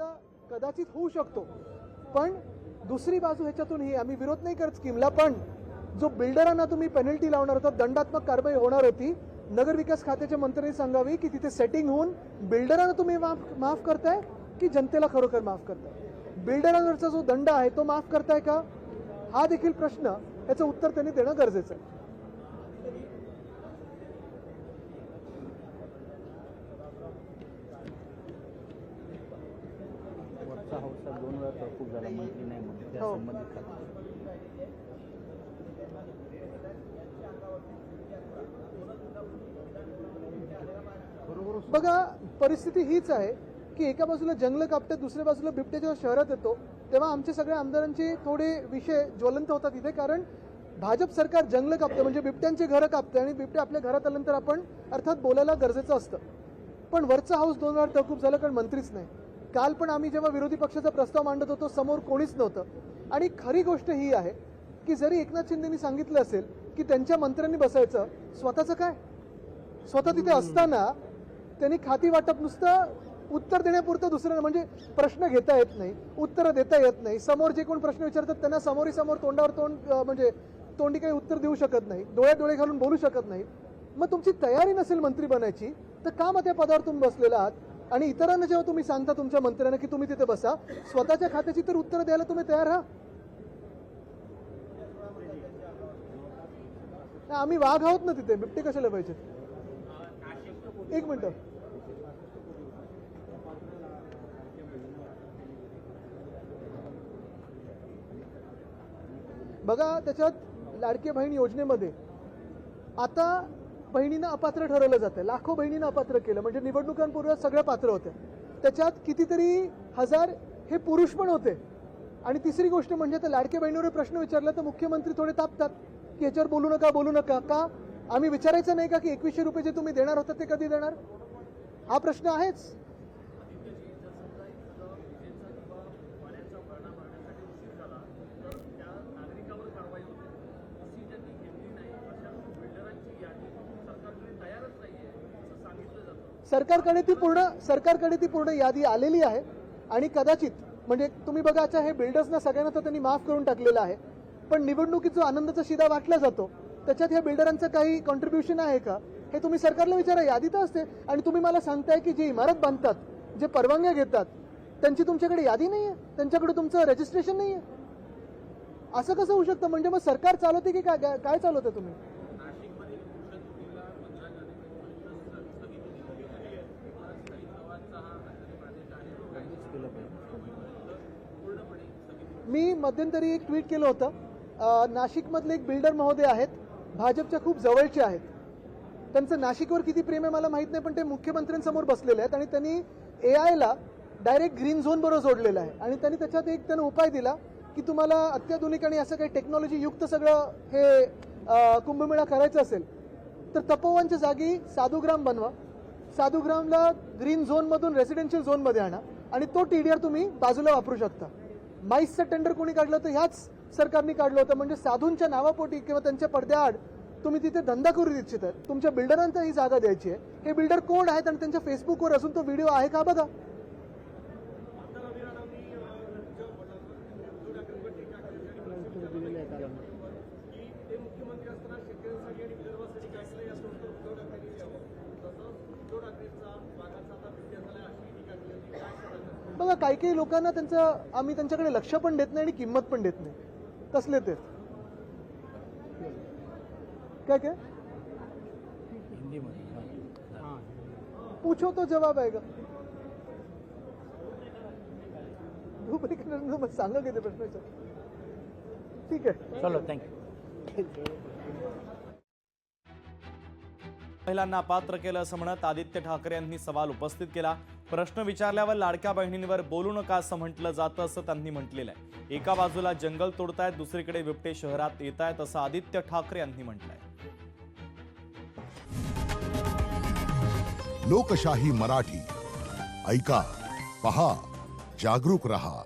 फायदा कदाचित होऊ शकतो, पण दुसरी बाजू ह्याच्यातून ही, आम्ही विरोध नाही करत स्कीमला, पण जो बिल्डरांना तुम्ही पेनल्टी लावणार होता, दंडात्मक कारवाई होणार होती, नगरविकास खात्याच्या मंत्र्यांनी सांगावी की तिथे सेटिंग होऊन बिल्डरांना तुम्ही माफ करताय की जनतेला खरोखर माफ करताय? बिल्डरांवरचा जो दंड आहे तो माफ करताय का? हा देखील प्रश्न, याचं उत्तर त्यांनी देणं गरजेचं आहे. वरचा हाऊसचा 2 वेळा तहकूब झाला, मंत्री नाही म्हणून त्या संबंधित खात्यात. बघा, परिस्थिती हीच आहे की एका बाजूला जंगल कापते, दुसऱ्या बाजूला बिबट्या जेव्हा शहरात येतो तेव्हा आमच्या सगळ्या आमदारांचे थोडे विषय ज्वलंत होतात इथे, कारण भाजप सरकार जंगल कापते म्हणजे बिबट्यांचे घरं कापते आणि बिबटे आपल्या घरात आल्यानंतर आपण अर्थात बोलायला गरजेचं असतं. पण वरचा हाऊस 2 वेळा तहकूब झालं कारण मंत्रीच नाही. काल पण आम्ही जेव्हा विरोधी पक्षाचा प्रस्ताव मांडत होतो समोर कोणीच नव्हतं. आणि खरी गोष्ट ही आहे की जरी एकनाथ शिंदेनी सांगितलं असेल की त्यांच्या मंत्र्यांनी बसायचं, स्वतःचं काय? स्वतः तिथे असताना त्यांनी खाती वाटप नुसतं उत्तर देण्यापुरतं, दुसरं म्हणजे प्रश्न घेता येत नाही, उत्तरं देता येत नाही, समोर जे कोण प्रश्न विचारतात त्यांना समोर तोंडावर तोंड म्हणजे तोंडी काही उत्तर देऊ शकत नाही, डोळ्यात डोळे घालून बोलू शकत नाही. मग तुमची तयारी नसेल मंत्री बनायची तर का मग त्या पदावर तुम्ही बसलेला आहात? आणि इतरांना जेव्हा तुम्ही सांगता तुमच्या मंत्र्यांना की तुम्ही तिथे बसा, स्वतःच्या खात्याची तर उत्तर द्यायला तुम्ही तयार राहा. आम्ही वाघ आहोत ना तिथे, बिबटे कशाला पाहिजे? एक मिनिट, बघा त्याच्यात लाडकी बहीण योजनेमध्ये आता बहिणींना अपात्र ठरवलं जातं. लाखो बहिणींना अपात्र केलं, म्हणजे निवडणुकांपूर्वी सगळ्या पात्र होत्या, त्याच्यात कितीतरी हजार हे पुरुष पण होते. आणि तिसरी गोष्ट म्हणजे त्या लाडक्या बहिणीवर प्रश्न विचारला तर मुख्यमंत्री थोडे तापतात की याच्यावर बोलू नका का? आम्ही विचारायचं नाही का की 2100 रुपये जे तुम्ही देणार होता ते कधी देणार? हा प्रश्न आहेच. सरकारकडे ती पूर्ण यादी आलेली आहे आणि कदाचित म्हणजे तुम्ही बघा, अच्छा हे बिल्डर्सना सगळ्यांना तर त्यांनी माफ करून टाकलेलं आहे, पण निवडणुकीत जो आनंदाचा शिदा वाटला जातो त्याच्यात ह्या बिल्डरांचं काही कॉन्ट्रीब्युशन आहे का हे तुम्ही सरकारला विचारा. यादी तर असते. आणि तुम्ही मला सांगताय की जे इमारत बांधतात, जे परवानग्या घेतात, त्यांची तुमच्याकडे यादी नाही आहे, त्यांच्याकडे तुमचं रजिस्ट्रेशन नाही आहे. असं कसं होऊ शकतं? म्हणजे मग सरकार चालवते की काय चालवते तुम्ही? मी मध्यंतरी एक ट्विट केलं होतं. नाशिकमधले एक बिल्डर महोदय आहेत, भाजपच्या खूप जवळचे आहेत. त्यांचं नाशिकवर किती प्रेम आहे मला माहित नाही, पण ते मुख्यमंत्र्यांसमोर बसलेले आहेत आणि त्यांनी एआयला डायरेक्ट ग्रीन झोन बरोबर जोडलेलं आहे. आणि त्यांनी त्याच्यात एक त्यांना उपाय दिला की तुम्हाला अत्याधुनिक आणि असं काही टेक्नॉलॉजी युक्त सगळं हे कुंभमेळा करायचं असेल तर तपोवनच्या जागी साधुग्राम बनवा, साधुग्रामला ग्रीन झोनमधून रेसिडेन्शियल झोनमध्ये आणा आणि तो TDR तुम्ही बाजूला वापरू शकता. माईसचं टेंडर कोणी काढलं होतं? ह्याच सरकारने काढलं होतं. म्हणजे साधूंच्या नावापोटी किंवा त्यांच्या पडद्याआड तुम्ही तिथे धंदा करू इच्छित आहे. तुमच्या बिल्डरांना ही जागा द्यायची आहे. हे बिल्डर कोण आहेत आणि त्यांच्या फेसबुकवर असून तो व्हिडिओ आहे का बघा. बघा, काही लोकांना आम्ही त्यांच्याकडे लक्ष पण देत नाही आणि किंमत पण देत नाही. कसले ते क्या पूछो तो जवाब आएगा. सांगा किती प्रश्न. ठीक आहे, चलो, थँक्यू. महिलांना अपात्र केलं असं म्हणत आदित्य ठाकरे यांनी सवाल उपस्थित केला. प्रश्न विचारल्यावर लाडक्या बहिणींवर बोलू नका असं म्हटलं जातं असं त्यांनी म्हटलेलं आहे. एका बाजूला जंगल तोडतायत, दुसरीकडे बिबटे शहरात येत आहेत असं आदित्य ठाकरे यांनी म्हटलंय. लोकशाही मराठी ऐका, पहा, जागरूक रहा.